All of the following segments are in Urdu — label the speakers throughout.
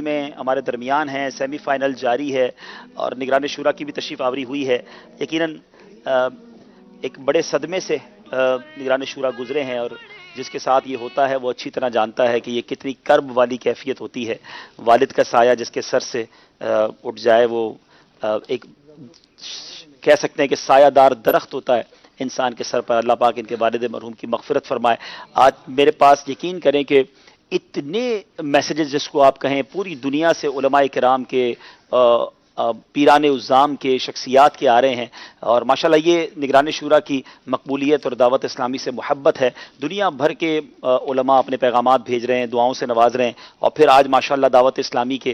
Speaker 1: میں ہمارے درمیان ہیں، سیمی فائنل جاری ہے اور نگران شورا کی بھی تشریف آوری ہوئی ہے۔ یقیناً ایک بڑے صدمے سے نگران شورا گزرے ہیں، اور جس کے ساتھ یہ ہوتا ہے وہ اچھی طرح جانتا ہے کہ یہ کتنی کرب والی کیفیت ہوتی ہے۔ والد کا سایہ جس کے سر سے اٹھ جائے، وہ ایک کہہ سکتے ہیں کہ سایہ دار درخت ہوتا ہے انسان کے سر پر۔ اللہ پاک ان کے والد مرحوم کی مغفرت فرمائے۔ آج میرے پاس یقین کریں کہ اتنے میسیجز جس کو آپ کہیں پوری دنیا سے علماء کرام کے، پیران عظام کے، شخصیات کے آ رہے ہیں، اور ماشاءاللہ یہ نگران شورا کی مقبولیت اور دعوت اسلامی سے محبت ہے۔ دنیا بھر کے علماء اپنے پیغامات بھیج رہے ہیں، دعاؤں سے نواز رہے ہیں، اور پھر آج ماشاءاللہ دعوت اسلامی کے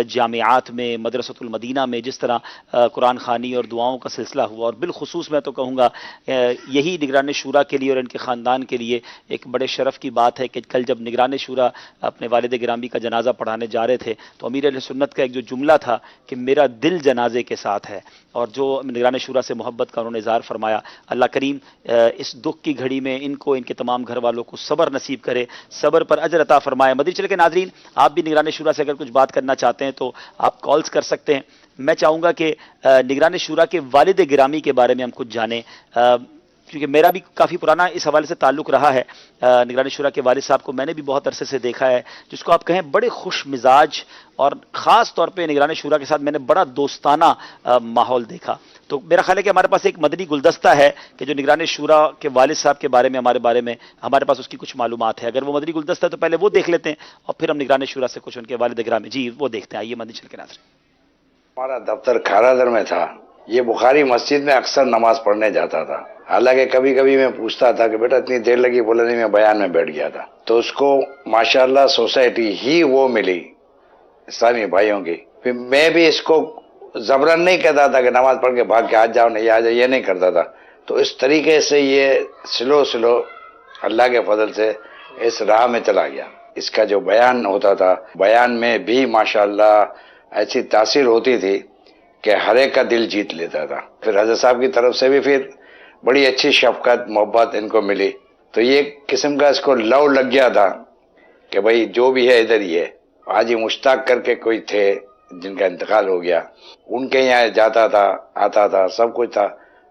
Speaker 1: جامعات میں، مدرسۃ المدینہ میں جس طرح قرآن خوانی اور دعاؤں کا سلسلہ ہوا، اور بالخصوص میں تو کہوں گا یہی نگران شورا کے لیے اور ان کے خاندان کے لیے ایک بڑے شرف کی بات ہے کہ کل جب نگران شورا اپنے والد گرامی کا جنازہ پڑھانے جا رہے تھے تو امیر اہل سنت کا ایک جو جملہ تھا کہ میرا دل جنازے کے ساتھ ہے، اور جو نگران شورا سے محبت کا انہوں نے اظہار فرمایا، اللہ کریم اس دکھ کی گھڑی میں ان کو، ان کے تمام گھر والوں کو صبر نصیب کرے، صبر پر اجر عطا فرمائے۔ مدنی چینل کے ناظرین، آپ بھی نگران شورا سے اگر کچھ بات کرنا چاہتے ہیں تو آپ کالز کر سکتے ہیں۔ میں چاہوں گا کہ نگران شورا کے والد گرامی کے بارے میں ہم کچھ جانیں، کیونکہ میرا بھی کافی پرانا اس حوالے سے تعلق رہا ہے۔ نگران شورا کے والد صاحب کو میں نے بھی بہت عرصے سے دیکھا ہے، جس کو آپ کہیں بڑے خوش مزاج، اور خاص طور پہ نگران شورا کے ساتھ میں نے بڑا دوستانہ ماحول دیکھا۔ تو میرا خیال ہے کہ ہمارے پاس ایک مدنی گلدستہ ہے کہ جو نگران شورا کے والد صاحب کے بارے میں، ہمارے ہمارے پاس اس کی کچھ معلومات ہے۔ اگر وہ مدنی گلدستہ ہے تو پہلے وہ دیکھ لیتے ہیں، اور پھر ہم نگران شورا سے کچھ ان کے والد گرامی، جی وہ دیکھتے ہیں۔ آئیے مدنی چل کے ناظرین۔
Speaker 2: ہمارا دفتر کھارادر میں تھا۔ یہ بخاری مسجد میں اکثر نماز پڑھنے جاتا تھا، حالانکہ کبھی کبھی میں پوچھتا تھا کہ بیٹا اتنی دیر لگی، بولا نہیں میں بیان میں بیٹھ گیا تھا۔ تو اس کو ماشاءاللہ سوسائٹی ہی وہ ملی اسلامی بھائیوں کی۔ پھر میں بھی اس کو زبرن نہیں کہتا تھا کہ نماز پڑھ کے بھاگ کے آ جاؤ، نہیں آ جاؤ، یہ نہیں کرتا تھا۔ تو اس طریقے سے یہ سلو اللہ کے فضل سے اس راہ میں چلا گیا۔ اس کا جو بیان ہوتا تھا، بیان میں بھی ماشاءاللہ ایسی تاثیر ہوتی تھی کہ ہر ایک کا دل جیت لیتا تھا۔ پھر حضرت صاحب کی طرف سے بھی پھر بڑی اچھی شفقت محبت ان کو ملی، تو یہ قسم کا اس کو لو لگ گیا تھا کہ بھئی جو بھی ہے ادھر ہی ہے۔ حاجی مشتاق کر کے کوئی تھے جن کا انتقال ہو گیا، ان کے یہاں جاتا تھا، آتا تھا، سب کچھ تھا۔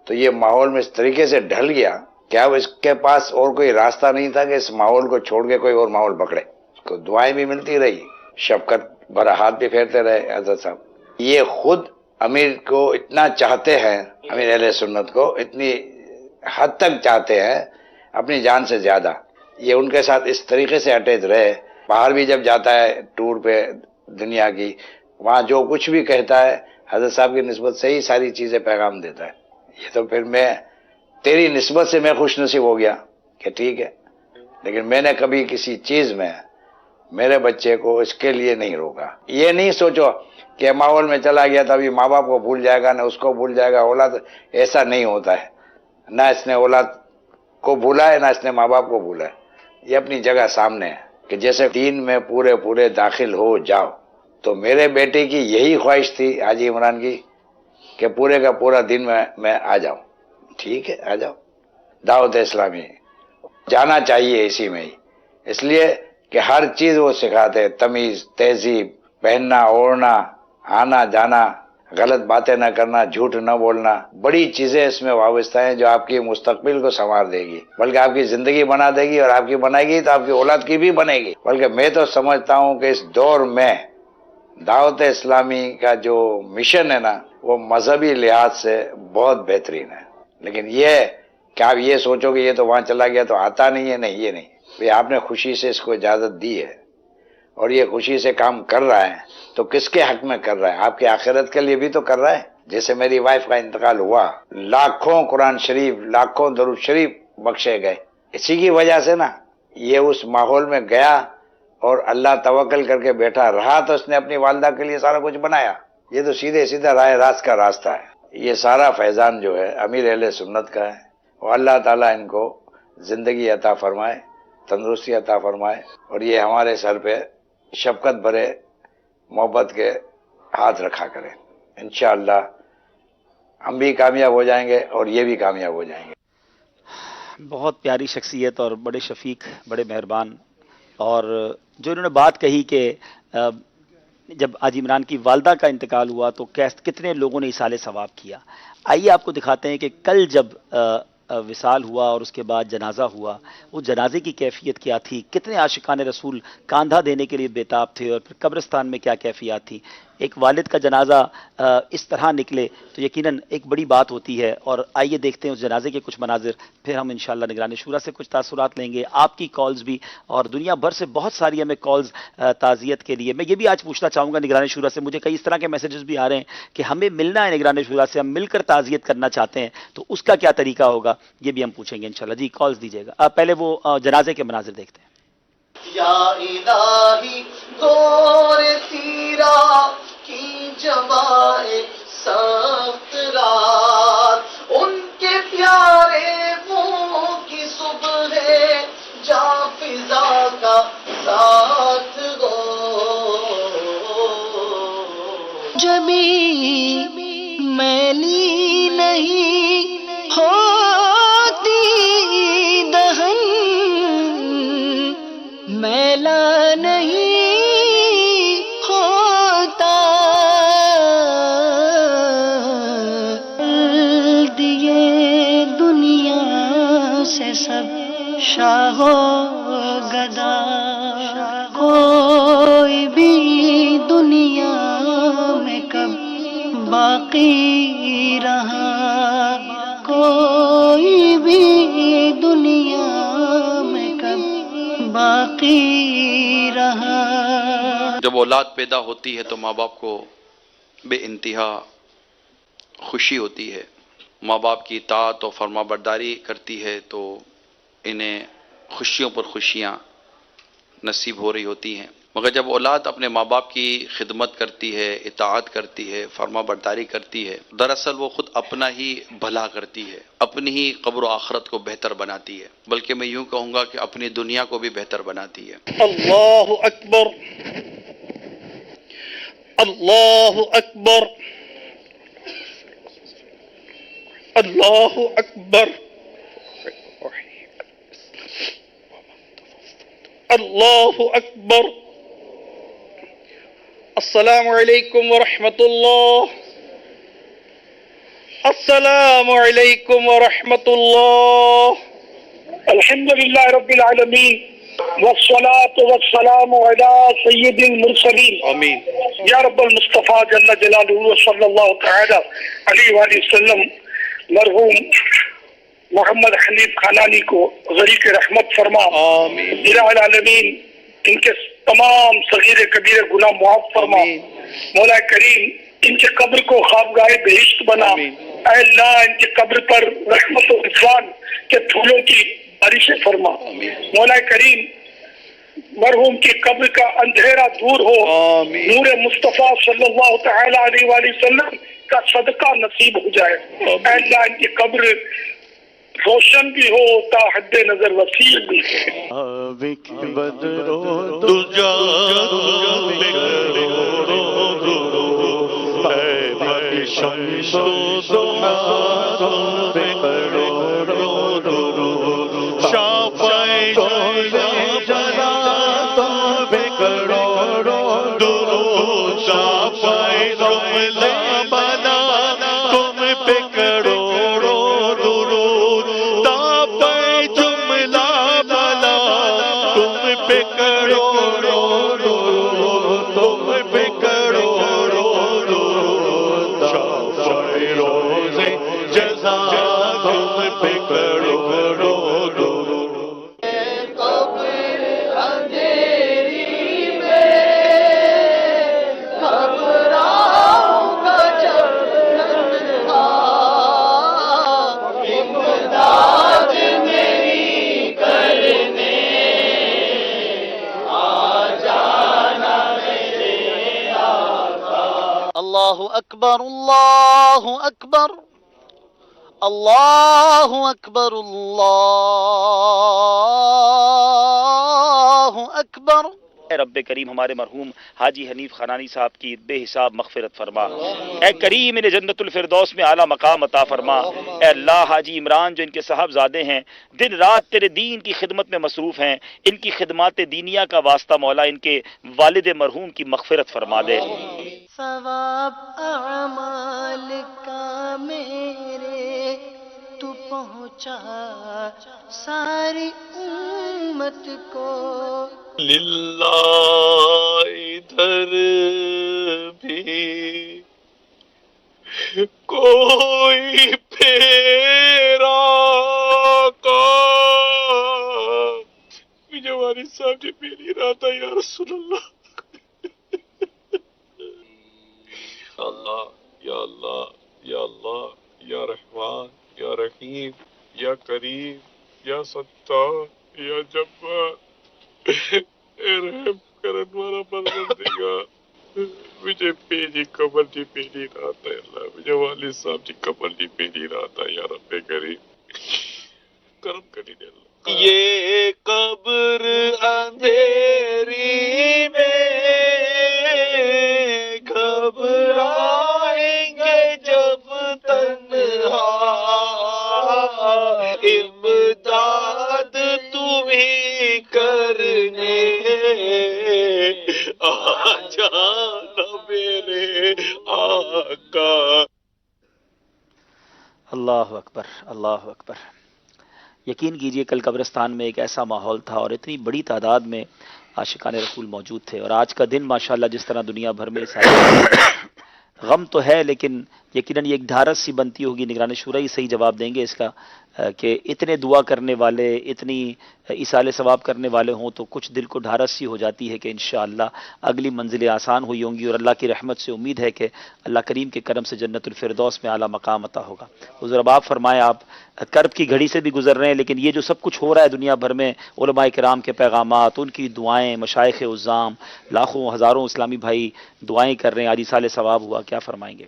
Speaker 2: تو یہ ماحول میں اس طریقے سے ڈھل گیا کہ اب اس کے پاس اور کوئی راستہ نہیں تھا کہ اس ماحول کو چھوڑ کے کوئی اور ماحول پکڑے۔ اس کو دعائیں بھی ملتی رہی، شفقت بھرا ہاتھ بھی پھیرتے رہے حضرت صاحب۔ یہ خود امیر کو اتنا چاہتے ہیں، امیر اہل سنت کو اتنی حد تک چاہتے ہیں، اپنی جان سے زیادہ۔ یہ ان کے ساتھ اس طریقے سے اٹیچ رہے، باہر بھی جب جاتا ہے ٹور پہ دنیا کی، وہاں جو کچھ بھی کہتا ہے حضرت صاحب کی نسبت سے ہی ساری چیزیں پیغام دیتا ہے۔ یہ تو پھر میں تیری نسبت سے میں خوش نصیب ہو گیا کہ ٹھیک ہے، لیکن میں نے کبھی کسی چیز میں میرے بچے کو اس کے لیے نہیں روکا۔ یہ نہیں سوچو کہ ماحول میں چلا گیا تھا ابھی ماں باپ کو بھول جائے گا، نہ اس کو بھول جائے گا اولاد، ایسا نہیں ہوتا ہے۔ نہ اس نے اولاد کو بھولا ہے، نہ اس نے ماں باپ کو بھولا ہے۔ یہ اپنی جگہ سامنے ہے کہ جیسے دین میں پورے داخل ہو جاؤ، تو میرے بیٹے کی یہی خواہش تھی حاجی عمران کی کہ پورے کا پورا دن میں آ جاؤں۔ ٹھیک ہے، آ جاؤ، دعوت اسلامی جانا چاہیے اسی میں ہی، اس لیے کہ ہر چیز وہ سکھاتے ہیں، تمیز، تہذیب، پہننا اوڑھنا، آنا جانا، غلط باتیں نہ کرنا، جھوٹ نہ بولنا، بڑی چیزیں اس میں وابستہ ہیں جو آپ کی مستقبل کو سنوار دے گی، بلکہ آپ کی زندگی بنا دے گی، اور آپ کی بنائے گی تو آپ کی اولاد کی بھی بنے گی۔ بلکہ میں تو سمجھتا ہوں کہ اس دور میں دعوت اسلامی کا جو مشن ہے نا، وہ مذہبی لحاظ سے بہت بہترین ہے۔ لیکن یہ کہ آپ یہ سوچو کہ یہ تو وہاں چلا گیا تو آتا نہیں ہے، نہیں، یہ نہیں۔ بھئی آپ نے خوشی سے اس کو اجازت دی ہے، اور یہ خوشی سے کام کر رہا ہے، تو کس کے حق میں کر رہا ہے؟ آپ کی آخرت کے لیے بھی تو کر رہا ہے۔ جیسے میری وائف کا انتقال ہوا، لاکھوں قرآن شریف، لاکھوں درود شریف بخشے گئے، اسی کی وجہ سے نا۔ یہ اس ماحول میں گیا اور اللہ توکل کر کے بیٹھا رہا، تو اس نے اپنی والدہ کے لیے سارا کچھ بنایا۔ یہ تو سیدھے راہ راست کا راستہ ہے۔ یہ سارا فیضان جو ہے امیر اہل سنت کا ہے، اور اللہ تعالیٰ ان کو زندگی عطا فرمائے، تندرستی عطا فرمائے، اور یہ ہمارے سر پہ شفقت بھرے محبت کے ہاتھ رکھا کریں۔ انشاءاللہ ہم بھی کامیاب ہو جائیں گے اور یہ بھی کامیاب ہو جائیں گے۔
Speaker 1: بہت پیاری شخصیت اور بڑے شفیق، بڑے مہربان، اور جو انہوں نے بات کہی کہ جب حاجی عمران کی والدہ کا انتقال ہوا تو کتنے لوگوں نے ایصال ثواب کیا. آئیے آپ کو دکھاتے ہیں کہ کل جب وصال ہوا اور اس کے بعد جنازہ ہوا، وہ جنازے کی کیفیت کیا تھی، کتنے عاشقان رسول کاندھا دینے کے لیے بےتاب تھے، اور پھر قبرستان میں کیا کیفیات تھی. ایک والد کا جنازہ اس طرح نکلے تو یقیناً ایک بڑی بات ہوتی ہے. اور آئیے دیکھتے ہیں اس جنازے کے کچھ مناظر، پھر ہم انشاءاللہ نگران شورا سے کچھ تاثرات لیں گے، آپ کی کالز بھی، اور دنیا بھر سے بہت ساری ہمیں کالز تعزیت کے لیے. میں یہ بھی آج پوچھنا چاہوں گا نگران شورا سے، مجھے کئی اس طرح کے میسیجز بھی آ رہے ہیں کہ ہمیں ملنا ہے نگران شورا سے، ہم مل کر تعزیت کرنا چاہتے ہیں، تو اس کا کیا طریقہ ہوگا، یہ بھی ہم پوچھیں گے انشاءاللہ. جی کالز دیجیے گا. پہلے وہ جنازے کے مناظر دیکھتے ہیں.
Speaker 3: یا الہی دور تیرا کی جوائے سخت رات، ان کے پیارے منہ کی صبح جا فضا کا ساتھ گو. جبھی میلی نہیں ہوتی دہن، میلا نہیں ہوتا دیے دنیا سے سب شاہ و گدا، کوئی بھی دنیا میں کب باقی رہا، کوئی بھی دنیا میں کب باقی رہا.
Speaker 4: جب اولاد پیدا ہوتی ہے تو ماں باپ کو بے انتہا خوشی ہوتی ہے. ماں باپ کی اطاعت و فرما برداری کرتی ہے تو انہیں خوشیوں پر خوشیاں نصیب ہو رہی ہوتی ہیں. مگر جب اولاد اپنے ماں باپ کی خدمت کرتی ہے، اطاعت کرتی ہے، فرما برداری کرتی ہے، دراصل وہ خود اپنا ہی بھلا کرتی ہے، اپنی ہی قبر و آخرت کو بہتر بناتی ہے، بلکہ میں یوں کہوں گا کہ اپنی دنیا کو بھی بہتر بناتی ہے.
Speaker 5: اللہ اکبر، اللہ اکبر، اللہ اکبر، اللہ اکبر. السلام علیکم ورحمۃ اللہ، السلام علیکم ورحمۃ اللہ. الحمد للہ رب العالمین والصلاة والسلام علی سید المرسلین.
Speaker 4: آمین.
Speaker 5: یا رب المصطفیٰ جل جلالہ صلی اللہ تعالی علیہ وآلہ وسلم مرحوم محمد حنیف خانانی کو غریق رحمت فرما.
Speaker 4: آمین.
Speaker 5: الہ العالمین ان کے تمام صغیر کبیر گناہ معاف فرما. مولا کریم ان کے قبر کو خوابگاہ بہشت بنا. اے اللہ ان کے قبر پر رحمت و رضوان کے پھولوں کی بارشیں فرما. مولا کریم مرحوم کی قبر کا اندھیرا دور ہو. نور مصطفیٰ صلی اللہ تعالی علیہ وآلہ وسلم کا صدقہ نصیب ہو جائے. اے اللہ ان کی قبر روشن بھی ہو تا حد نظر وسیع بھی
Speaker 3: اللہ اکبر، اللہ اکبر، اللہ اکبر، اللہ اکبر.
Speaker 1: اے رب کریم ہمارے مرحوم حاجی حنیف خانانی صاحب کی بے حساب مغفرت فرما، اے کریم انہیں جنت الفردوس میں اعلیٰ مقام عطا فرما، اے اللہ حاجی عمران جو ان کے صاحبزادے ہیں دن رات تیرے دین کی خدمت میں مصروف ہیں، ان کی خدمات دینیہ کا واسطہ مولا ان کے والد مرحوم کی مغفرت فرما دے۔
Speaker 3: ثواب اعمال کا میرے تو پہنچا ساری امت کو،
Speaker 6: للہ ادھر بھی کوئی پھیرا کا مجھے والد صاحب نے میری رات ہے یا رسول اللہ، اللہ یا اللہ یا اللہ یا رحمان یا رحیم یا کریم یا ستار یا جبار، اے رحم کرن والا پروردگار مجھے پہلی قبر دی پہلی رات ہے اللہ، مجھے والد صاحب دی قبر دی پہلی رات ہے یا رب کریم، کرم کری دے اللہ۔ یہ قبر اندھیری میں گھبرائیں گے جب تنہا، امداد تمہیں کرنے آ جانا میرے آقا۔
Speaker 1: اللہ اکبر، اللہ اکبر۔ یقین کیجئے کل قبرستان میں ایک ایسا ماحول تھا اور اتنی بڑی تعداد میں عاشقان رسول موجود تھے، اور آج کا دن ماشاءاللہ جس طرح دنیا بھر میں غم تو ہے، لیکن یقیناً یہ ایک ڈھارس سی بنتی ہوگی، نگران شورا ہی صحیح جواب دیں گے اس کا، کہ اتنے دعا کرنے والے، اتنی ایصال ثواب کرنے والے ہوں تو کچھ دل کو ڈھارس سی ہو جاتی ہے کہ انشاءاللہ اگلی منزلیں آسان ہوئی ہوں گی، اور اللہ کی رحمت سے امید ہے کہ اللہ کریم کے کرم سے جنت الفردوس میں اعلیٰ مقام عطا ہوگا۔ حضور اب آپ فرمائیں، آپ کرب کی گھڑی سے بھی گزر رہے ہیں، لیکن یہ جو سب کچھ ہو رہا ہے دنیا بھر میں، علماء کرام کے پیغامات، ان کی دعائیں، مشائخ عظام، لاکھوں ہزاروں اسلامی بھائی دعائیں کر رہے ہیں، آج ایصال ثواب ہوا، کیا فرمائیں گے؟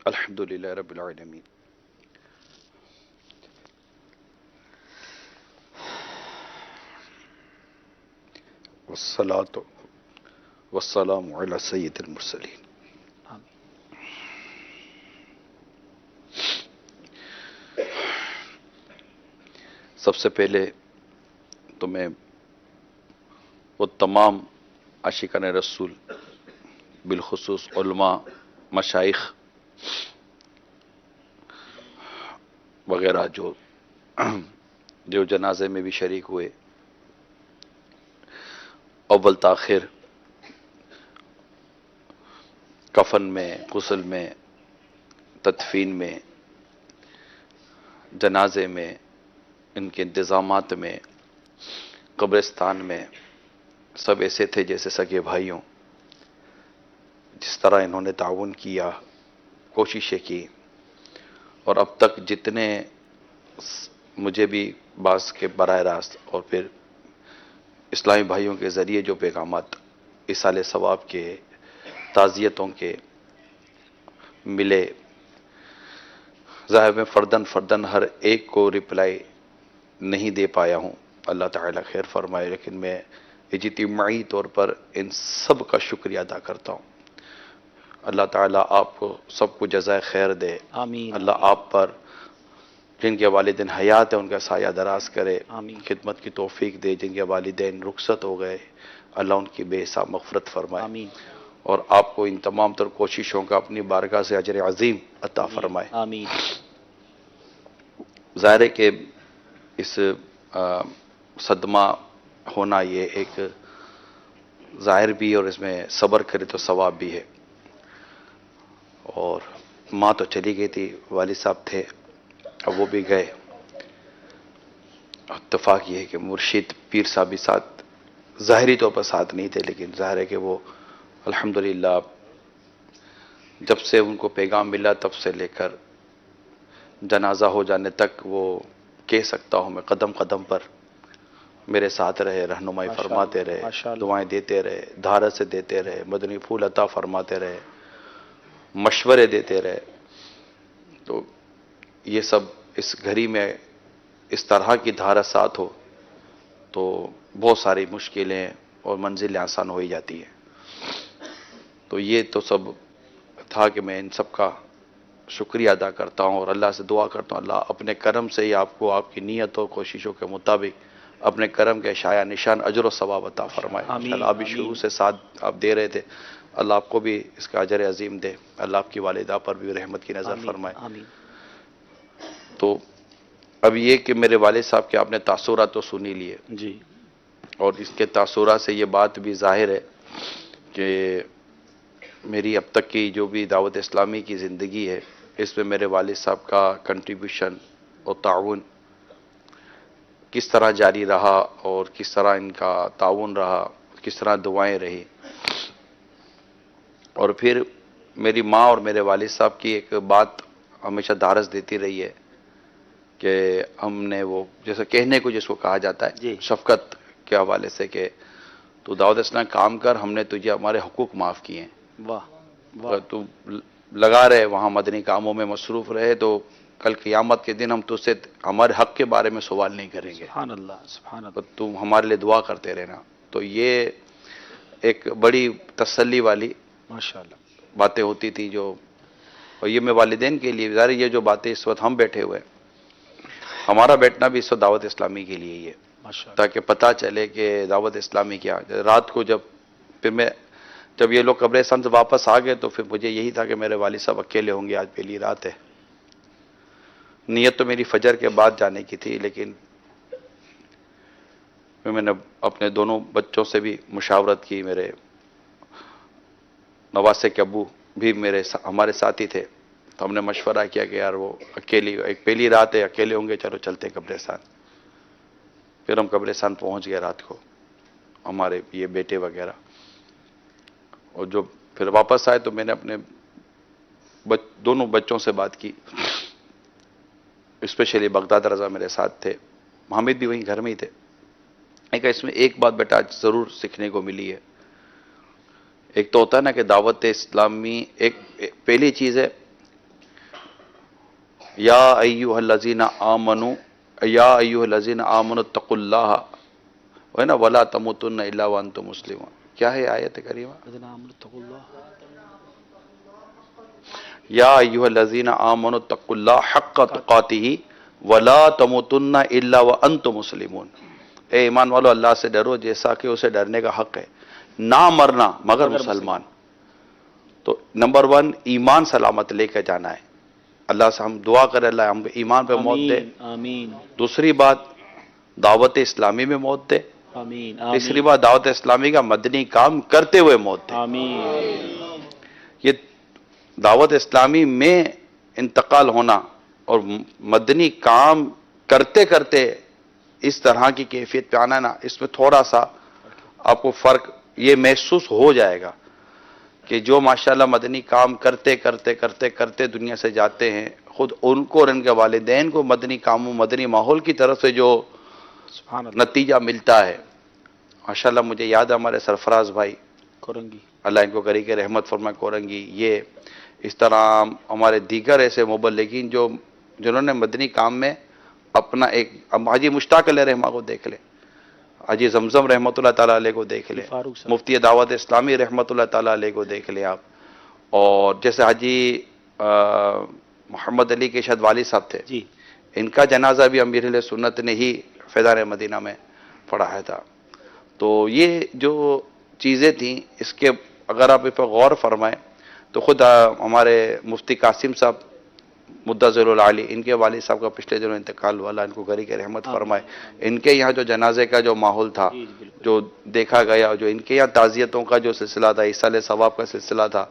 Speaker 4: الحمدللہ رب العالمین، والصلاة والسلام علی سید المرسلین۔ سب سے پہلے تو میں وہ تمام عاشقان رسول، بالخصوص علماء، مشائخ وغیرہ جو جنازے میں بھی شریک ہوئے، اول تاخیر، کفن میں، غسل میں، تدفین میں، جنازے میں، ان کے انتظامات میں، قبرستان میں، سب ایسے تھے جیسے سگے بھائیوں، جس طرح انہوں نے تعاون کیا، کوششیں کی، اور اب تک جتنے مجھے بھی بعض کے براہ راست اور پھر اسلامی بھائیوں کے ذریعے جو پیغامات ایصال ثواب کے، تعزیتوں کے ملے، ظاہر میں فردن ہر ایک کو رپلائی نہیں دے پایا ہوں، اللہ تعالیٰ خیر فرمائے، لیکن میں اجتماعی طور پر ان سب کا شکریہ ادا کرتا ہوں۔ اللہ تعالیٰ آپ کو سب کو جزائے خیر دے،
Speaker 1: آمین۔
Speaker 4: اللہ آپ پر جن کے والدین حیات ہیں ان کا سایہ دراز کرے،
Speaker 1: آمین۔
Speaker 4: خدمت کی توفیق دے، جن کے والدین رخصت ہو گئے اللہ ان کی بے حساب مغفرت فرمائے،
Speaker 1: آمین۔
Speaker 4: اور آپ کو ان تمام تر کوششوں کا اپنی بارگاہ سے اجر عظیم عطا فرمائے۔
Speaker 1: آمین۔
Speaker 4: ظاہر ہے کہ اس صدمہ ہونا یہ ایک ظاہر بھی، اور اس میں صبر کرے تو ثواب بھی ہے۔ اور ماں تو چلی گئی تھی، والد صاحب تھے، اب وہ بھی گئے۔ اتفاق یہ ہے کہ مرشد پیر صاحب بھی ساتھ، ظاہری طور پر ساتھ نہیں تھے، لیکن ظاہر ہے کہ وہ الحمدللہ جب سے ان کو پیغام ملا تب سے لے کر جنازہ ہو جانے تک، وہ کہہ سکتا ہوں میں قدم قدم پر میرے ساتھ رہے، رہنمائی فرماتے رہے، دعائیں دیتے رہے، دھارت سے دیتے رہے، مدنی پھول عطا فرماتے رہے، مشورے دیتے رہے۔ تو یہ سب اس گھڑی میں اس طرح کی دھارت ساتھ ہو تو بہت ساری مشکلیں اور منزلیں آسان ہو ہی جاتی ہیں. تو یہ تو سب تھا کہ میں ان سب کا شکریہ ادا کرتا ہوں اور اللہ سے دعا کرتا ہوں اللہ اپنے کرم سے ہی آپ کو آپ کی نیت اور کوششوں کے مطابق اپنے کرم کے شایع نشان اجر و ثواب عطا فرمائے. انشاءاللہ آپ بھی شروع سے ساتھ آپ دے رہے تھے، اللہ آپ کو بھی اس کا اجر عظیم دے، اللہ آپ کی والدہ پر بھی رحمت کی نظر فرمائے.
Speaker 1: آمین.
Speaker 4: تو اب یہ کہ میرے والد صاحب کے آپ نے تاثرات تو سنی لیے،
Speaker 1: جی
Speaker 4: اور اس کے تاثرات سے یہ بات بھی ظاہر ہے کہ میری اب تک کی جو بھی دعوت اسلامی کی زندگی ہے اس میں میرے والد صاحب کا کنٹریبیوشن اور تعاون کس طرح جاری رہا اور کس طرح ان کا تعاون رہا، کس طرح دعائیں رہی. اور پھر میری ماں اور میرے والد صاحب کی ایک بات ہمیشہ دھارس دیتی رہی ہے کہ ہم نے وہ جیسے کہنے کو جس کو کہا جاتا ہے
Speaker 1: جی.
Speaker 4: شفقت کے حوالے سے کہ تو دعوت اسلام کام کر، ہم نے تجھے ہمارے حقوق معاف کیے ہیں،
Speaker 1: واہ
Speaker 4: اگر تو لگا رہے وہاں مدنی کاموں میں مصروف رہے تو کل قیامت کے دن ہم تجھ سے ہمارے حق کے بارے میں سوال نہیں کریں گے،
Speaker 1: سبحان اللہ سبحان اللہ.
Speaker 4: تم ہمارے لیے دعا کرتے رہنا. تو یہ ایک بڑی تسلی والی
Speaker 1: ماشاء اللہ.
Speaker 4: باتیں ہوتی تھی جو، اور یہ میں والدین کے لیے ظاہر یہ جو باتیں اس وقت ہم بیٹھے ہوئے ہمارا بیٹھنا بھی اس وقت دعوت اسلامی کے لیے ہی ہے،
Speaker 1: ماشاء اللہ.
Speaker 4: تاکہ پتہ چلے کہ دعوت اسلامی کیا. رات کو جب یہ لوگ قبرستان سے واپس آ گئے تو پھر مجھے یہی تھا کہ میرے والد صاحب اکیلے ہوں گے، آج پہلی رات ہے. نیت تو میری فجر کے بعد جانے کی تھی، لیکن میں نے اپنے دونوں بچوں سے بھی مشاورت کی، میرے نواسے کے ابو بھی ہمارے ساتھی تھے، تو ہم نے مشورہ کیا کہ یار وہ ایک پہلی رات ہے، اکیلے ہوں گے، چلو چلتے قبرستان. پھر ہم قبرستان پہنچ گئے رات کو، ہمارے یہ بیٹے وغیرہ، اور جو پھر واپس آئے تو میں نے اپنے دونوں بچوں سے بات کی، اسپیشلی بغداد رضا میرے ساتھ تھے، حامد بھی وہیں گھر میں ہی تھے. اس میں ایک بات بیٹا ضرور سیکھنے کو ملی ہے. ایک تو ہوتا ہے نا کہ دعوت اسلامی ایک پہلی چیز ہے یا ایھا الذین آمنوا اتقوا اللہ، وہ ہے نا ولا تموتن الا وانتم مسلمون. کیا ہے آیت کریمہ؟ یا ایھا الذین آمنوا اتقوا اللہ حق تقاتہ ولا تموتن الا وانتم مسلمون. اے ایمان والو اللہ سے ڈرو جیسا کہ اسے ڈرنے کا حق ہے، نہ مرنا مگر مسلمان. تو نمبر 1 ایمان سلامت لے کے جانا ہے. اللہ سے ہم دعا کریں اللہ ہم ایمان پہ موت دے.
Speaker 1: آمین
Speaker 4: دوسری بات دعوت اسلامی میں موت دے.
Speaker 1: آمین.
Speaker 4: تیسری بات دعوت اسلامی کا مدنی کام کرتے ہوئے موت دے.
Speaker 1: آمین.
Speaker 4: یہ دعوت اسلامی میں انتقال ہونا اور مدنی کام کرتے کرتے اس طرح کی کیفیت پہ آنا نا، اس میں تھوڑا سا آپ کو فرق یہ محسوس ہو جائے گا کہ جو ماشاءاللہ مدنی کام کرتے کرتے کرتے کرتے دنیا سے جاتے ہیں، خود ان کو اور ان کے والدین کو مدنی کاموں مدنی ماحول کی طرف سے جو
Speaker 1: سبحان اللہ.
Speaker 4: نتیجہ ملتا ہے ماشاءاللہ. مجھے یاد ہے ہمارے سرفراز بھائی
Speaker 1: کرنگی
Speaker 4: اللہ ان کو کری کے رحمت فرمائے کورنگی، یہ اس طرح ہمارے دیگر ایسے مبلغین جنہوں نے مدنی کام میں اپنا ایک حاجی مشتاق علیہ رحمہ کو دیکھ لیں، حاجی زمزم رحمۃ اللہ تعالیٰ علیہ کو دیکھ لیں،
Speaker 1: فاروق صاحب.
Speaker 4: مفتی دعوت اسلامی رحمۃ اللہ تعالیٰ علیہ کو دیکھ لیں آپ، اور جیسے حاجی محمد علی کے شاید والد صاحب تھے،
Speaker 1: جی
Speaker 4: ان کا جنازہ بھی امیر اہل سنت نے ہی فیضان مدینہ میں پڑھایا تھا. تو یہ جو چیزیں تھیں اس کے اگر آپ اس پر غور فرمائیں تو خود ہمارے مفتی قاسم صاحب مدظر العالی، ان کے والد صاحب کا پچھلے دنوں انتقال ہوا، اللہ ان کو گھری کے رحمت فرمائے. ان کے یہاں جو جنازے کا جو ماحول تھا،
Speaker 1: جی جی بالکل.
Speaker 4: جو دیکھا گیا، جو ان کے یہاں تعزیتوں کا جو سلسلہ تھا، ایصال ثواب کا سلسلہ تھا،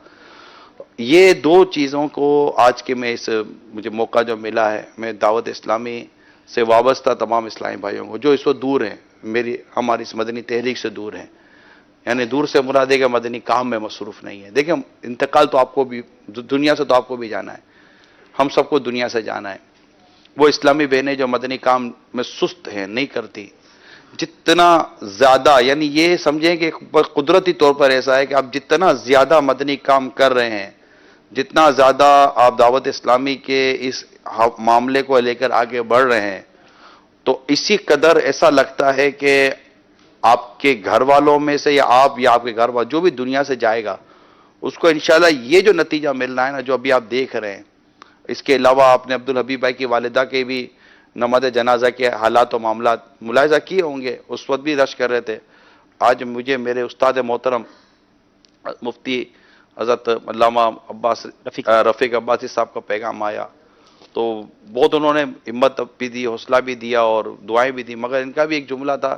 Speaker 4: یہ دو چیزوں کو آج کے میں مجھے موقع جو ملا ہے، میں دعوت اسلامی سے وابستہ تمام اسلامی بھائیوں کو جو اس وقت دور ہیں، ہماری اس مدنی تحریک سے دور ہیں، یعنی دور سے مراد ہے کہ مدنی کام میں مصروف نہیں ہے. دیکھیں انتقال تو آپ کو بھی دنیا سے تو آپ کو بھی جانا ہے، ہم سب کو دنیا سے جانا ہے. وہ اسلامی بہنیں جو مدنی کام میں سست ہیں، نہیں کرتی، جتنا زیادہ یعنی یہ سمجھیں کہ قدرتی طور پر ایسا ہے کہ آپ جتنا زیادہ مدنی کام کر رہے ہیں، جتنا زیادہ آپ دعوت اسلامی کے اس معاملے کو لے کر آگے بڑھ رہے ہیں، تو اسی قدر ایسا لگتا ہے کہ آپ کے گھر والوں میں سے یا آپ کے گھر والوں جو بھی دنیا سے جائے گا اس کو انشاءاللہ یہ جو نتیجہ ملنا ہے نا جو ابھی آپ دیکھ رہے ہیں. اس کے علاوہ آپ نے عبدالحبیب بھائی کی والدہ کے بھی نماز جنازہ کے حالات و معاملات ملاحظہ کیے ہوں گے, اس وقت بھی رش کر رہے تھے. آج مجھے میرے استاد محترم مفتی حضرت علامہ رفیق عباسی صاحب کا پیغام آیا تو بہت انہوں نے ہمت بھی دی, حوصلہ بھی دیا اور دعائیں بھی دی, مگر ان کا بھی ایک جملہ تھا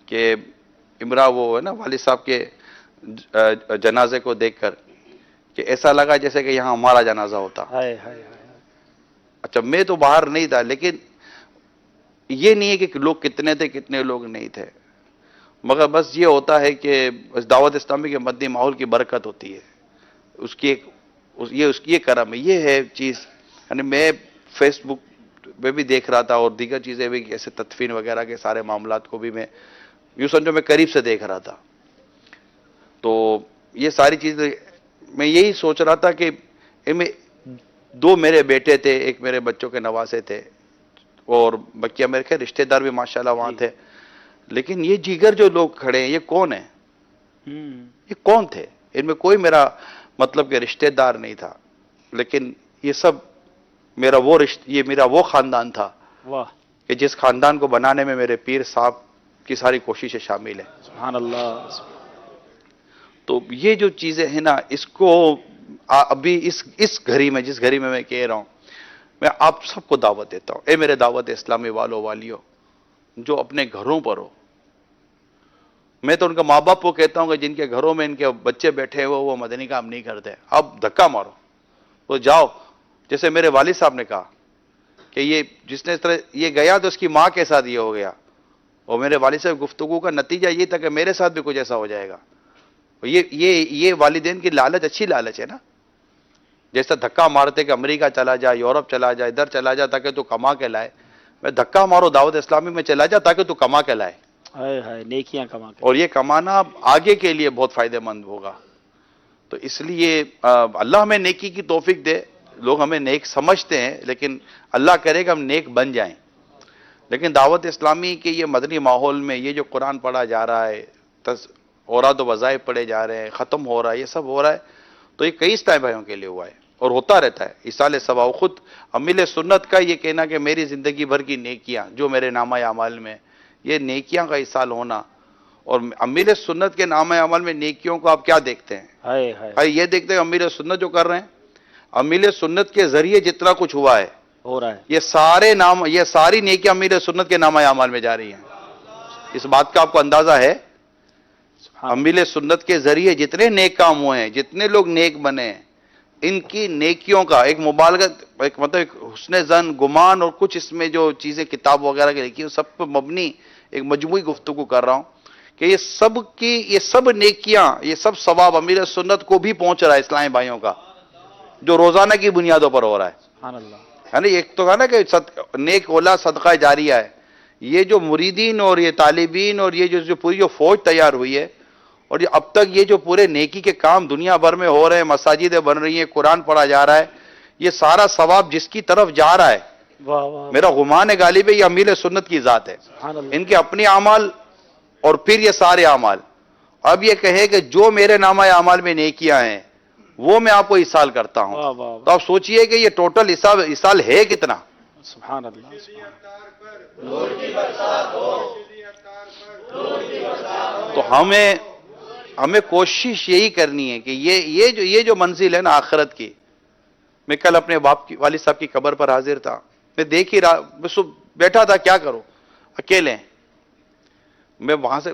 Speaker 4: کہ عمرہ وہ ہے نا والد صاحب کے جنازے کو دیکھ کر کہ ایسا لگا جیسے کہ یہاں ہمارا جنازہ ہوتا. اچھا میں تو باہر نہیں تھا, لیکن یہ نہیں ہے کہ لوگ کتنے تھے کتنے لوگ نہیں تھے, مگر بس یہ ہوتا ہے کہ دعوت اسلامی کے مدنی ماحول کی برکت ہوتی ہے, اس کی ایک کرم ہے, یہ ہے چیز. یعنی میں فیس بک پہ بھی دیکھ رہا تھا اور دیگر چیزیں بھی ایسے تدفین وغیرہ کے سارے معاملات کو بھی میں یوں سمجھو میں قریب سے دیکھ رہا تھا. تو یہ ساری چیزیں میں یہی سوچ رہا تھا کہ دو میرے بیٹے تھے, ایک میرے بچوں کے نواسے تھے اور بقیہ میرے خیر رشتہ دار بھی ماشاءاللہ وہاں تھے, لیکن یہ جیگر جو لوگ کھڑے ہیں یہ کون ہیں, یہ کون تھے؟ ان میں کوئی میرا مطلب کہ رشتہ دار نہیں تھا, لیکن یہ سب میرا وہ خاندان تھا کہ جس خاندان کو بنانے میں میرے پیر صاحب کی ساری کوششیں شامل ہیں.
Speaker 1: سبحان اللہ.
Speaker 4: تو یہ جو چیزیں ہیں نا, اس کو ابھی اس گھڑی میں جس گھڑی میں کہہ رہا ہوں, میں آپ سب کو دعوت دیتا ہوں, اے میرے دعوت اسلامی والوں والیوں جو اپنے گھروں پر ہو. میں تو ان کے ماں باپ کو کہتا ہوں کہ جن کے گھروں میں ان کے بچے بیٹھے ہوئے وہ مدنی کام نہیں کرتے, اب دھکا مارو تو جاؤ. جیسے میرے والد صاحب نے کہا کہ یہ جس نے اس طرح یہ گیا تو اس کی ماں کے ساتھ یہ ہو گیا, اور میرے والد صاحب گفتگو کا نتیجہ یہ تھا کہ میرے ساتھ بھی کچھ ایسا ہو جائے گا. یہ والدین کی لالچ اچھی لالچ ہے نا, جیسا دھکا مارتے کہ امریکہ چلا جا, یورپ چلا جا, ادھر چلا جا تاکہ تو کما کے لائے. میں دھکا مارو دعوت اسلامی میں چلا جا تاکہ تو کما کے لائے,
Speaker 1: نیکیاں کما کے,
Speaker 4: اور یہ کمانا آگے کے لیے بہت فائدہ مند ہوگا. تو اس لیے اللہ ہمیں نیکی کی توفیق دے. لوگ ہمیں نیک سمجھتے ہیں, لیکن اللہ کرے گا ہم نیک بن جائیں. لیکن دعوت اسلامی کے یہ مدنی ماحول میں یہ جو قرآن پڑھا جا رہا ہے, اوراد و وظائف پڑھے جا رہے ہیں, ختم ہو رہا ہے, یہ سب ہو رہا ہے, تو یہ کئی اسلامی بھائیوں کے لیے ہوا ہے اور ہوتا رہتا ہے. ایصال ثواب خود امیل سنت کا یہ کہنا کہ میری زندگی بھر کی نیکیاں جو میرے نامہ اعمال میں, یہ نیکیاں کا ایصال ہونا. اور امیل سنت کے نامہ اعمال میں نیکیوں کو آپ کیا دیکھتے ہیں؟ یہ دیکھتے ہیں امیل سنت جو کر رہے ہیں, امیل سنت کے ذریعے جتنا کچھ ہوا ہے
Speaker 1: ہو رہا ہے,
Speaker 4: یہ ساری نیکیاں امیل سنت کے نامہ اعمال میں جا رہی ہیں. اس بات کا آپ کو اندازہ ہے؟ امیل سنت کے ذریعے جتنے نیک کام ہوئے ہیں, جتنے لوگ نیک بنے ہیں, ان کی نیکیوں کا ایک مبالغت, ایک مطلب ایک حسن ظن, گمان اور کچھ اس میں جو چیزیں کتاب وغیرہ کی لکھی ہیں سب پر مبنی ایک مجموعی گفتگو کر رہا ہوں کہ یہ سب نیکیاں, یہ سب ثواب امیل سنت کو بھی پہنچ رہا ہے اسلامی بھائیوں کا, جو روزانہ کی بنیادوں پر ہو رہا ہے.
Speaker 1: سبحان اللہ.
Speaker 4: ہے نا, ایک تو ہے نا کہ نیک اولا صدقہ جاریہ ہے. یہ جو مریدین اور یہ طالبین اور یہ جو پوری جو فوج تیار ہوئی ہے, اور یہ اب تک یہ جو پورے نیکی کے کام دنیا بھر میں ہو رہے ہیں, مساجدیں بن رہی ہیں, قرآن پڑھا جا رہا ہے, یہ سارا ثواب جس کی طرف جا رہا ہے, میرا گمان غالب ہے یہ امیل سنت کی ذات ہے. ان کے اپنے اعمال اور پھر یہ سارے اعمال. اب یہ کہے کہ جو میرے نامہ اعمال میں نیکیاں ہیں وہ میں آپ کو ایصال کرتا ہوں, تو آپ سوچئے کہ یہ ٹوٹل ایصال ہے کتنا.
Speaker 1: سبحان اللہ.
Speaker 4: تو ہمیں کوشش یہی کرنی ہے کہ یہ جو منزل ہے نا آخرت کی. میں کل اپنے والد صاحب کی قبر پر حاضر تھا, میں دیکھ ہی رہا, میں بیٹھا تھا, کیا کروں اکیلے. میں وہاں سے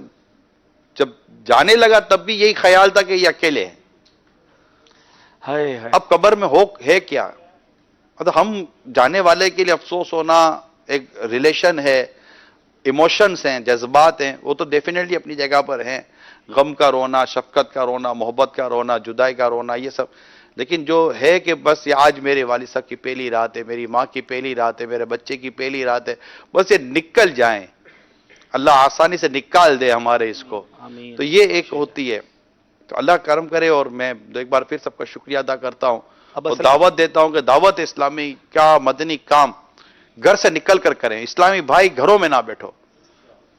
Speaker 4: جب جانے لگا تب بھی یہی خیال تھا کہ یہ اکیلے ہیں. اب قبر میں ہے کیا, مطلب ہم جانے والے کے لیے افسوس ہونا ایک ریلیشن ہے, ایموشنز ہیں, جذبات ہیں, وہ تو ڈیفینیٹلی اپنی جگہ پر ہیں. غم کا رونا, شفقت کا رونا, محبت کا رونا, جدائی کا رونا, یہ سب. لیکن جو ہے کہ بس یہ آج میرے والد صاحب کی پہلی رات ہے, میری ماں کی پہلی رات ہے, میرے بچے کی پہلی رات ہے, بس یہ نکل جائیں, اللہ آسانی سے نکال دے ہمارے اس کو. تو یہ ایک ہوتی ہے. تو اللہ کرم کرے. اور میں ایک بار پھر سب کا شکریہ ادا کرتا ہوں اور دعوت دیتا ہوں کہ دعوت اسلامی کا مدنی کام گھر سے نکل کر کریں. اسلامی بھائی گھروں میں نہ بیٹھو,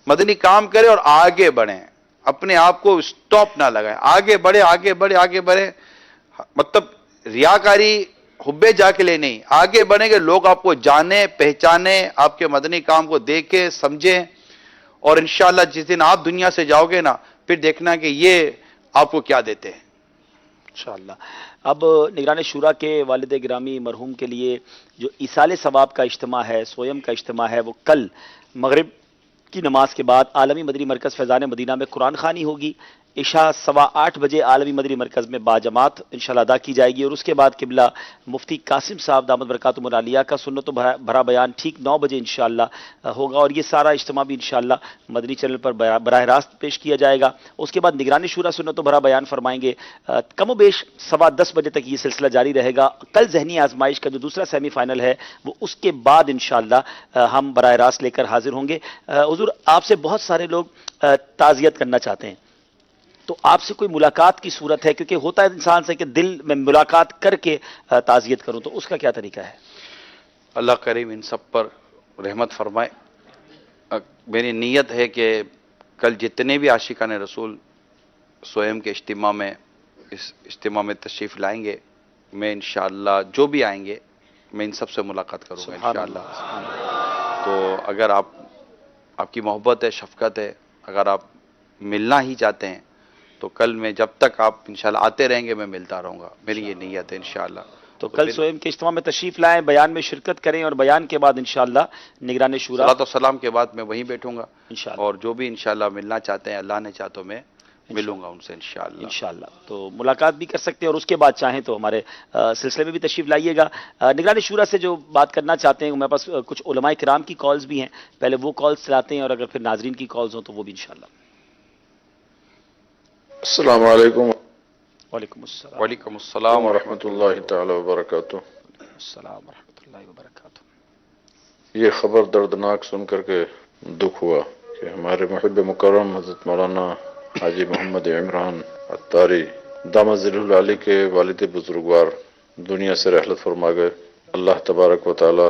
Speaker 4: مدنی کام کریں اور آگے بڑھیں، اپنے آپ کو سٹاپ نہ لگائیں، آگے بڑھے آگے بڑھے آگے بڑھے، مطلب ریاکاری حبے جا کے لیے نہیں، آگے بڑھیں گے لوگ آپ کو جانیں پہچانیں، آپ کے مدنی کام کو دیکھیں سمجھیں، اور انشاءاللہ جس دن آپ دنیا سے جاؤ گے نا پھر دیکھنا کہ یہ آپ کو کیا دیتے ہیں۔
Speaker 1: انشاءاللہ۔ اب نگران شورا کے والد گرامی مرحوم کے لیے جو ایصال ثواب کا اجتماع ہے، سویم کا اجتماع ہے، وہ کل مغرب کی نماز کے بعد عالمی مدنی مرکز فیضان مدینہ میں قرآن خوانی ہوگی، عشاء 8:15 بجے عالمی مدنی مرکز میں باجماعت انشاءاللہ ادا کی جائے گی، اور اس کے بعد قبلہ مفتی قاسم صاحب دامت برکاتہم العالیہ کا سنت و بھرا بیان ٹھیک 9 بجے انشاءاللہ ہوگا، اور یہ سارا اجتماع بھی انشاءاللہ مدنی چینل پر براہ راست پیش کیا جائے گا۔ اس کے بعد نگران شورا سنت و بھرا بیان فرمائیں گے، کم و بیش 10:15 بجے تک یہ سلسلہ جاری رہے گا۔ کل ذہنی آزمائش کا جو دوسرا سیمی فائنل ہے وہ اس کے بعد انشاءاللہ ہم براہ راست لے کر حاضر ہوں گے۔ حضور، آپ سے بہت سارے لوگ تعزیت کرنا چاہتے ہیں، تو آپ سے کوئی ملاقات کی صورت ہے؟ کیونکہ ہوتا ہے انسان سے کہ دل میں ملاقات کر کے تعزیت کروں، تو اس کا کیا طریقہ ہے؟
Speaker 4: اللہ کریم ان سب پر رحمت فرمائے۔ میری نیت ہے کہ کل جتنے بھی عاشقان رسول سویم کے اجتماع میں اس اجتماع میں تشریف لائیں گے، میں انشاءاللہ جو بھی آئیں گے میں ان سب سے ملاقات کروں گا
Speaker 1: سبحان
Speaker 4: انشاءاللہ۔
Speaker 1: اللہ، سبحان اللہ۔
Speaker 4: تو اگر آپ کی محبت ہے، شفقت ہے، اگر آپ ملنا ہی چاہتے ہیں تو کل میں جب تک آپ انشاءاللہ آتے رہیں گے میں ملتا رہوں گا، میری یہ نیت ہے انشاءاللہ۔
Speaker 1: تو کل سویم کے اجتماع میں تشریف لائیں، بیان میں شرکت کریں، اور بیان کے بعد انشاءاللہ نگران شورا
Speaker 4: صلاۃ و سلام کے بعد میں وہیں بیٹھوں گا،
Speaker 1: انشاءاللہ
Speaker 4: اور جو بھی انشاءاللہ ملنا چاہتے ہیں اللہ نے چاہ تو میں ملوں گا ان سے انشاءاللہ۔
Speaker 1: انشاءاللہ تو ملاقات بھی کر سکتے ہیں، اور اس کے بعد چاہیں تو ہمارے سلسلے میں بھی تشریف لائیے گا۔ نگران شورا سے جو بات کرنا چاہتے ہیں، میرے پاس کچھ علماء کرام کی کالز بھی ہیں، پہلے وہ کالز چلاتے ہیں، اور اگر پھر ناظرین کی کالز ہوں تو وہ بھی انشاءاللہ۔
Speaker 6: السلام علیکم
Speaker 1: وعلیکم السلام
Speaker 4: وعلیکم السلام
Speaker 6: ورحمۃ اللہ تعالی وبرکاتہ۔
Speaker 1: السلام ورحمۃ اللہ وبرکاتہ۔
Speaker 6: یہ خبر دردناک سن کر کے دکھ ہوا کہ ہمارے محب مکرم حضرت مولانا حاجی محمد عمران عطاری دامت ظل العالی کے والد بزرگوار دنیا سے رحلت فرما گئے۔ اللہ تبارک و تعالی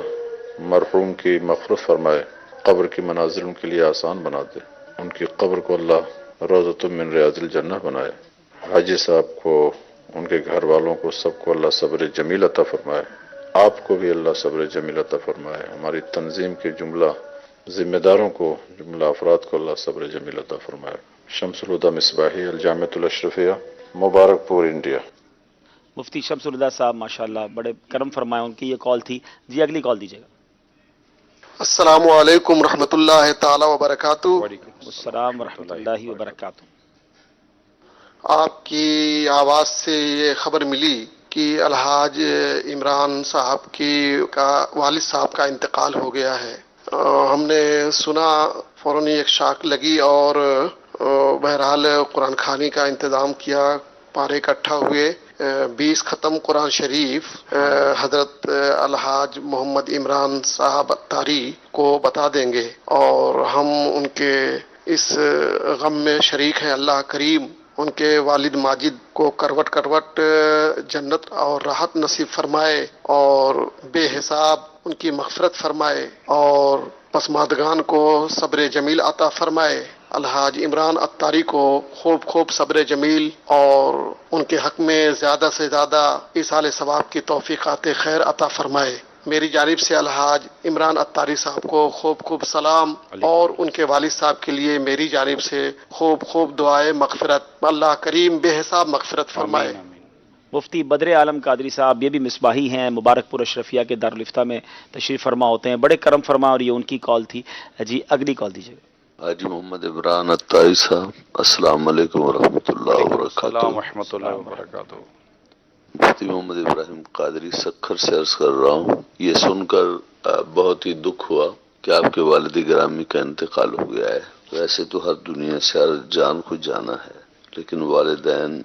Speaker 6: مرحوم کی مغفرت فرمائے، قبر کی منازل ان کے لیے آسان بنا دے، ان کی قبر کو اللہ روضۃ من ریاض الجنہ بنائے، حاجی صاحب کو، ان کے گھر والوں کو، سب کو اللہ صبر جمیل عطا فرمائے، آپ کو بھی اللہ صبر جمیل عطا فرمائے، ہماری تنظیم کے جملہ ذمہ داروں کو، جملہ افراد کو اللہ صبر جمیل عطا فرمائے۔ شمس الہدی مصباحی، الجامعۃ الاشرفیہ، مبارک پور، انڈیا۔
Speaker 1: مفتی شمس الہدی صاحب ماشاءاللہ بڑے کرم فرمائے، ان کی یہ کال تھی۔ جی اگلی کال دیجیے گا۔
Speaker 7: السلام علیکم ورحمۃ اللہ تعالی وبرکاتہ۔
Speaker 4: وعلیکم
Speaker 1: السلام ورحمۃ اللہ وبرکاتہ۔
Speaker 7: آپ کی آواز سے یہ خبر ملی کہ الحاج عمران صاحب کا والد صاحب کا انتقال ہو گیا ہے۔ ہم نے سنا، فوراً ایک شاک لگی، اور بہرحال قرآن خوانی کا انتظام کیا، پارے اکٹھا ہوئے، 20 ختم قرآن شریف حضرت الحاج محمد عمران صاحب عطاری کو بتا دیں گے، اور ہم ان کے اس غم میں شریک ہیں۔ اللہ کریم ان کے والد ماجد کو کروٹ کروٹ جنت اور راحت نصیب فرمائے، اور بے حساب ان کی مغفرت فرمائے، اور پسماندگان کو صبر جمیل عطا فرمائے۔ الحاج عمران عطاری کو خوب خوب صبر جمیل اور ان کے حق میں زیادہ سے زیادہ ایصال ثواب کی توفیقات خیر عطا فرمائے۔ میری جانب سے الحاج عمران عطاری صاحب کو خوب خوب سلام، اور ان کے والد صاحب کے لیے میری جانب سے خوب خوب دعائے مغفرت۔ اللہ کریم بے حساب مغفرت فرمائے۔
Speaker 1: مفتی بدر عالم قادری صاحب یہ بھی مصباحی ہیں، مبارک پور اشرفیہ کے دارالفتہ میں تشریف فرما ہوتے ہیں، بڑے کرم فرما، اور یہ ان کی کال تھی۔ جی اگلی کال دیجیے گا۔
Speaker 8: حاجی محمد عمران عطاری صاحب، السلام علیکم ورحمۃ اللہ وبرکاتہ۔
Speaker 4: السلام ورحمۃ اللہ وبرکاتہ۔
Speaker 8: مفتی محمد ابراہیم قادری سکھر سے عرض کر رہا ہوں، یہ سن کر بہت ہی دکھ ہوا کہ آپ کے والد گرامی کا انتقال ہو گیا ہے۔ ویسے تو ہر دنیا سے ہر جان کو جانا ہے، لیکن والدین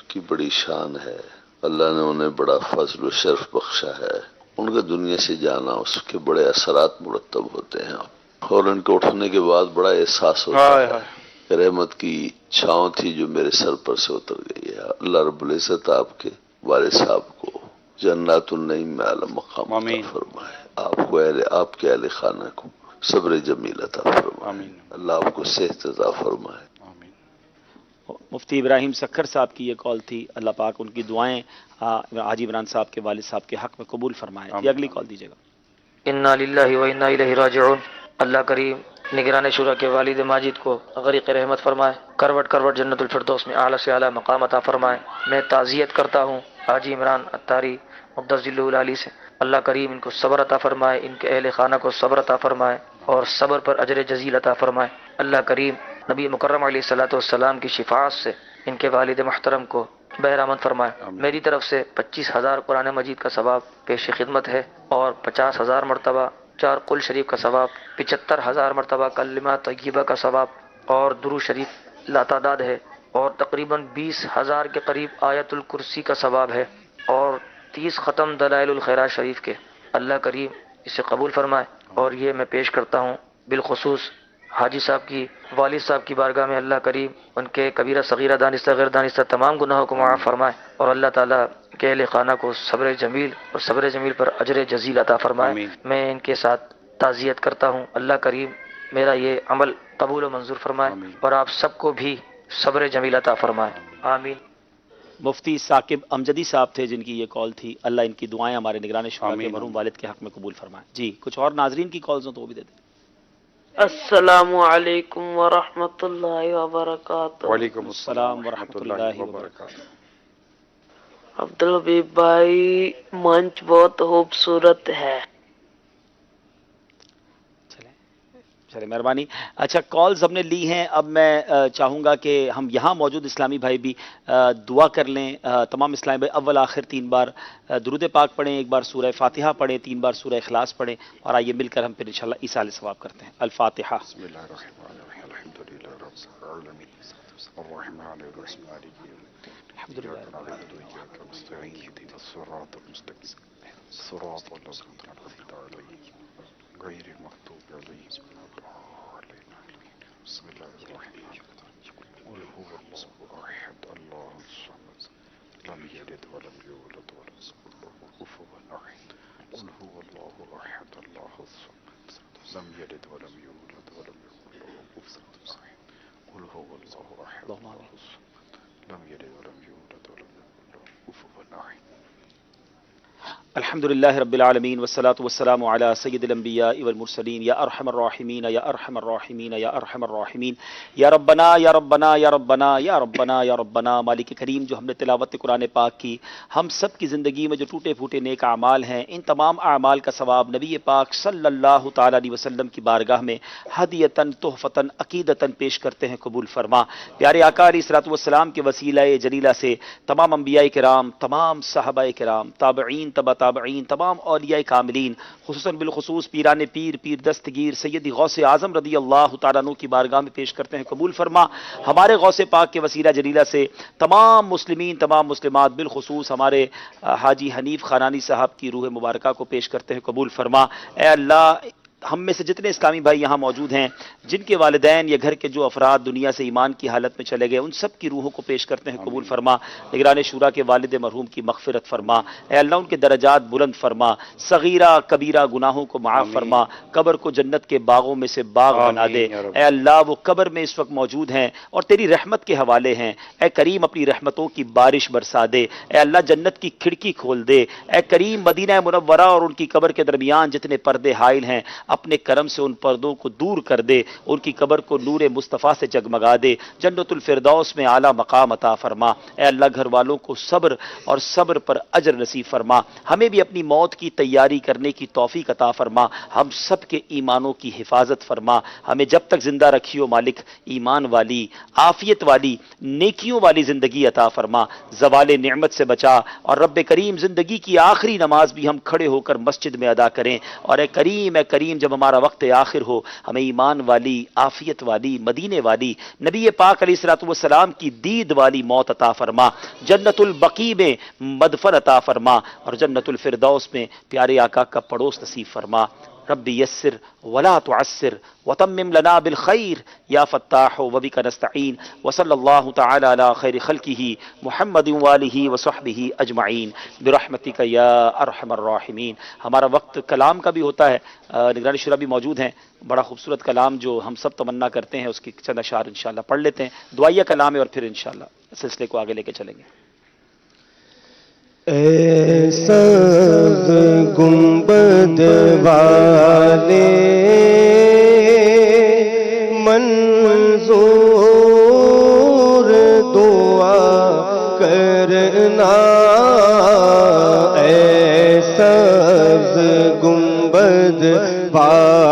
Speaker 8: کی بڑی شان ہے، اللہ نے انہیں بڑا فضل و شرف بخشا ہے، ان کا دنیا سے جانا اس کے بڑے اثرات مرتب ہوتے ہیں، اور ان کے اٹھنے کے بعد بڑا احساس ہوتا ہے کہ رحمت کی چھاؤں تھی جو میرے سر پر سے اتر گئی ہے۔ اللہ رب العزت آپ کے والد صاحب کو جنات النعیم میں اعلی مقام عطا فرمائے، آپ کو آپ کے اہل خانہ کو صبر جمیل عطا فرمائے،
Speaker 1: آمین۔
Speaker 8: اللہ آپ کو صحت عطا فرمائے۔
Speaker 1: مفتی ابراہیم سکھر صاحب کی یہ کال تھی، اللہ پاک ان کی دعائیں حاجی عمران صاحب کے والد صاحب کے حق میں قبول فرمائے۔ یہ اگلی کال دیجیے گا۔
Speaker 9: انا للہ و انا الیہ راجعون۔ اللہ کریم نگران شورا کے والد ماجد کو غریق رحمت فرمائے، کروٹ کروٹ جنت الفردوس میں اعلیٰ سے اعلیٰ مقام عطا فرمائے۔ میں تعزیت کرتا ہوں حاجی عمران اتاری مقدس ذلہ العالی سے، اللہ کریم ان کو صبر عطا فرمائے، ان کے اہل خانہ کو صبر عطا فرمائے اور صبر پر اجر جزیل عطا فرمائے۔ اللہ کریم نبی مکرم علیہ الصلوۃ والسلام کی شفاعت سے ان کے والد محترم کو بہرامند فرمائے۔ میری طرف سے 25,000 قرآن مجید کا ثواب پیش خدمت ہے اور 50,000 مرتبہ 4 قل شریف کا ثواب، 75,000 مرتبہ کلمہ طیبہ کا ثواب اور درود شریف لاتعداد ہے، اور تقریباً 20,000 کے قریب آیت الکرسی کا ثواب ہے اور 30 ختم دلائل الخیرات شریف کے۔ اللہ کریم اسے قبول فرمائے۔ اور یہ میں پیش کرتا ہوں بالخصوص حاجی صاحب کی والد صاحب کی بارگاہ میں، اللہ کریم ان کے کبیرہ صغیرہ دانستہ غیر دانستہ تمام گناہوں کو معاف فرمائے اور اللہ تعالیٰ کے اہل خانہ کو صبر جمیل اور صبر جمیل پر اجر جزیل عطا فرمائے۔ میں ان کے ساتھ تعزیت کرتا ہوں، اللہ کریم میرا یہ عمل قبول و منظور فرمائے اور آپ سب کو بھی صبر جمیل عطا فرمائے، آمین۔
Speaker 1: مفتی ثاقب امجدی صاحب تھے جن کی یہ کال تھی، اللہ ان کی دعائیں ہمارے نگران شورا کے مرحوم والد کے حق میں قبول فرمائے۔ جی کچھ اور ناظرین کی کالز ہوں تو وہ بھی دے دیں۔
Speaker 10: السلام علیکم ورحمۃ اللہ وبرکاتہ۔
Speaker 6: وعلیکم
Speaker 1: السلام ورحمۃ اللہ وبرکاتہ۔
Speaker 10: عبدالحبیب بھائی منچ بہت خوبصورت ہے۔
Speaker 1: چلے مہربانی۔ اچھا کالز ہم نے لی ہیں، اب میں چاہوں گا کہ ہم یہاں موجود اسلامی بھائی بھی دعا کر لیں۔ تمام اسلامی بھائی اول آخر 3 بار درود پاک پڑھیں، 1 بار سورہ فاتحہ پڑھیں، 3 بار سورہ اخلاص پڑھیں، اور آئیے مل کر ہم پھر انشاءاللہ ایصال ثواب کرتے ہیں۔ الفاتحہ۔
Speaker 6: بسم اللہ الرحمن الرحیم، الحمد للہ رب العالمین، الرحمن الرحیم، مالک یوم الدین، ایاک نعبد و ایاک نستعین، اهدنا الصراط المستقیم، صراط الذین انعمت علیہم غیر المغضوب علیہم ولا الضالین۔ بسم اللہ الرحمن الرحیم، قل هو الله احد اللہ الصمد لم یلد ولم یولد ولم یکن له کفوا احد۔ قل هو الله احد اللہ الصمد لم یلد ولم یولد ولم یکن له کفوا احد۔ قل هو الله احد اللہ الصمد لم یلد ولم یولد ولم یکن له کفوا احد۔
Speaker 1: الحمد للہ رب العالمین والصلاة والسلام علی سید الانبیاء والمرسلین، یا ارحم الراحمین یا ارحم الراحمین یا ارحم الراحمین، یا ربنا یا ربنا یا ربنا یا ربنا یا ربنا۔ مالک کریم، جو ہم نے تلاوت قرآن پاک کی، ہم سب کی زندگی میں جو ٹوٹے پھوٹے نیک اعمال ہیں، ان تمام اعمال کا ثواب نبی پاک صلی اللہ تعالی علیہ وسلم کی بارگاہ میں ہدیتاً تحفتاً عقیدتاً پیش کرتے ہیں، قبول فرما۔ پیارے آقا علیہ الصلوۃ والسلام کے وسیلہ جلیلہ سے تمام انبیاء کرام، تمام صحابہ کرام، تابعین، تبع تابعین، تمام اولیاء کاملین، خصوصاً بالخصوص پیران پیر، پیر دستگیر سیدی غوث اعظم رضی اللہ تعالیٰ عنہ کی بارگاہ میں پیش کرتے ہیں، قبول فرما۔ ہمارے غوث پاک کے وسیلہ جلیلہ سے تمام مسلمین، تمام مسلمات، بالخصوص ہمارے حاجی حنیف خانانی صاحب کی روح مبارکہ کو پیش کرتے ہیں، قبول فرما۔ اے اللہ، ہم میں سے جتنے اسلامی بھائی یہاں موجود ہیں جن کے والدین یا گھر کے جو افراد دنیا سے ایمان کی حالت میں چلے گئے، ان سب کی روحوں کو پیش کرتے ہیں، قبول فرما۔ نگران شورا کے والد مرحوم کی مغفرت فرما، اے اللہ ان کے درجات بلند فرما، صغیرہ کبیرہ گناہوں کو معاف فرما، قبر کو جنت کے باغوں میں سے باغ بنا دے۔ اے اللہ وہ قبر میں اس وقت موجود ہیں اور تیری رحمت کے حوالے ہیں، اے کریم اپنی رحمتوں کی بارش برسا دے، اے اللہ جنت کی کھڑکی کھول دے، اے کریم مدینہ منورہ اور ان کی قبر کے درمیان جتنے پردے حائل ہیں، اپنے کرم سے ان پردوں کو دور کر دے، ان کی قبر کو نور مصطفیٰ سے جگمگا دے، جنت الفردوس میں اعلیٰ مقام عطا فرما۔ اے اللہ گھر والوں کو صبر اور صبر پر اجر نصیب فرما، ہمیں بھی اپنی موت کی تیاری کرنے کی توفیق عطا فرما، ہم سب کے ایمانوں کی حفاظت فرما، ہمیں جب تک زندہ رکھیو مالک ایمان والی، عافیت والی، نیکیوں والی زندگی عطا فرما، زوال نعمت سے بچا، اور رب کریم زندگی کی آخری نماز بھی ہم کھڑے ہو کر مسجد میں ادا کریں، اور اے کریم جب ہمارا وقت آخر ہو ہمیں ایمان والی، عافیت والی، مدینے والی، نبی پاک علیہ الصلوۃ والسلام کی دید والی موت عطا فرما، جنت البقیع میں مدفن عطا فرما، اور جنت الفردوس میں پیارے آقا کا پڑوس نصیب فرما۔ ربی یسر ولا تعسر وتمم لنا بالخیر یا فتاح وبک نستعین وصلی اللہ تعالی علی خیر خلقہ محمد وآلہ وصحبہ اجمعین برحمتک یا ارحم الراحمین. ہمارا وقت کلام کا بھی ہوتا ہے. نگران شورا بھی موجود ہیں. بڑا خوبصورت کلام جو ہم سب تمنا کرتے ہیں اس کی چند اشعار انشاءاللہ پڑھ لیتے ہیں. دعائیہ کلام ہے اور پھر انشاءاللہ سلسلے کو آگے لے کے چلیں گے.
Speaker 11: ایسا گنبد والے منظور دعا کرنا، ایسا گنبد والے